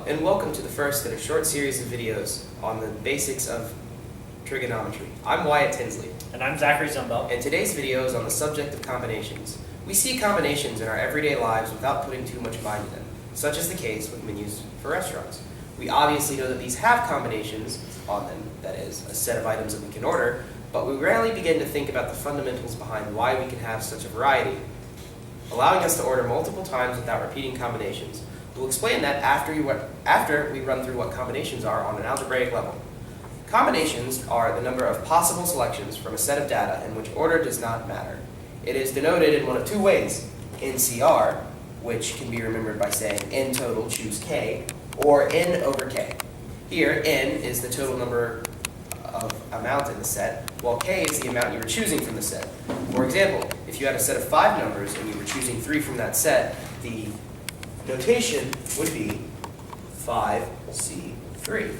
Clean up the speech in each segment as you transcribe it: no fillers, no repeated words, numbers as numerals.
and welcome to the first in a short series of videos on the basics of trigonometry. I'm Wyatt Tinsley. And I'm Zachary Zumbel. And today's video is on the subject of combinations. We see combinations in our everyday lives without putting too much mind in them, such as the case with menus for restaurants. We obviously know that these have combinations on them, that is, a set of items that we can order, but we rarely begin to think about the fundamentals behind why we can have such a variety, allowing us to order multiple times without repeating combinations. We'll explain that after we run through what combinations are on an algebraic level. Combinations are the number of possible selections from a set of data in which order does not matter. It is denoted in one of two ways: NCR, which can be remembered by saying n total choose k, or n over k. Here, n is the total number of amount in the set, while k is the amount you were choosing from the set. For example, if you had a set of 5 numbers and you were choosing 3 from that set, the notation would be 5C3.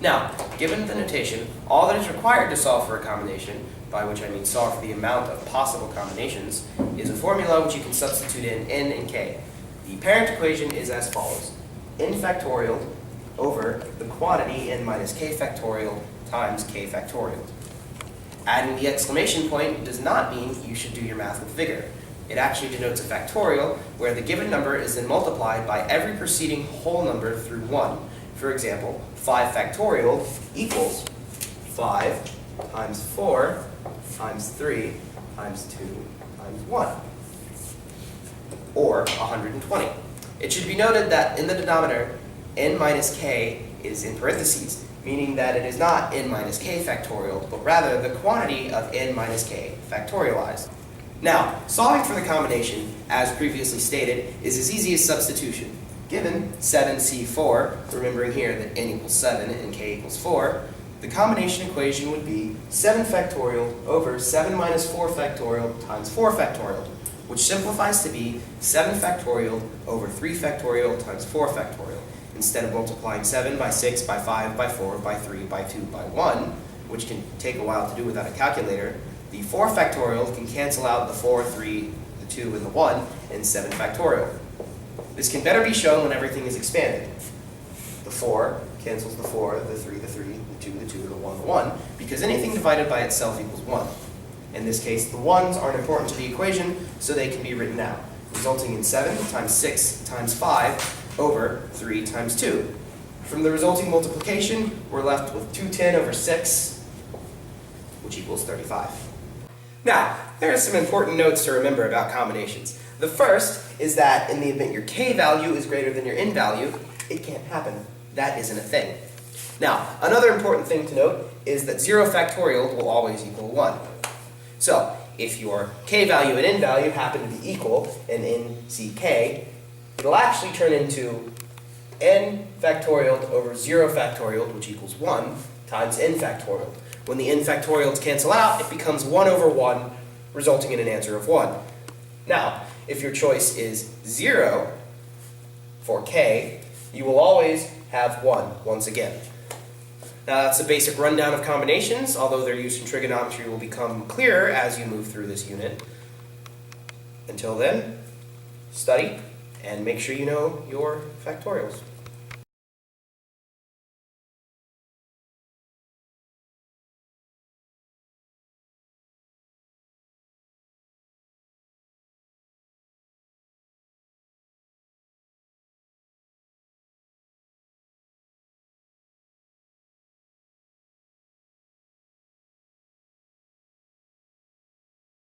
Now, given the notation, all that is required to solve for a combination, by which I mean solve for the amount of possible combinations, is a formula which you can substitute in n and k. The parent equation is as follows: n factorial over the quantity n minus k factorial times k factorial. Adding the exclamation point does not mean you should do your math with vigor. It actually denotes a factorial where the given number is then multiplied by every preceding whole number through 1. For example, 5 factorial equals 5 times 4 times 3 times 2 times 1, or 120. It should be noted that in the denominator, n minus k is in parentheses, meaning that it is not n minus k factorial, but rather the quantity of n minus k factorialized. Now, solving for the combination, as previously stated, is as easy as substitution. Given 7c4, remembering here that n equals 7 and k equals 4, the combination equation would be 7 factorial over 7 minus 4 factorial times 4 factorial, which simplifies to be 7 factorial over 3 factorial times 4 factorial. Instead of multiplying 7 by 6, by 5, by 4, by 3, by 2, by 1, which can take a while to do without a calculator, the 4 factorial can cancel out the 4, 3, the 2, and the 1, and 7 factorial. This can better be shown when everything is expanded. The 4 cancels the 4, the 3, the 3, the 2, the 2, the 1, the 1, because anything divided by itself equals 1. In this case, the 1s aren't important to the equation, so they can be written out, resulting in 7 times 6 times 5 over 3 times 2. From the resulting multiplication, we're left with 210 over 6, which equals 35. Now, there are some important notes to remember about combinations. The first is that in the event your k value is greater than your n value, it can't happen. That isn't a thing. Now, another important thing to note is that 0 factorial will always equal 1. So, if your k value and n value happen to be equal, and n c k, it'll actually turn into n factorial over 0 factorial, which equals 1, times n factorial. When the n factorials cancel out, it becomes 1 over 1, resulting in an answer of 1. Now, if your choice is 0 for k, you will always have 1 once again. Now, that's a basic rundown of combinations, although their use in trigonometry will become clearer as you move through this unit. Until then, study and make sure you know your factorials.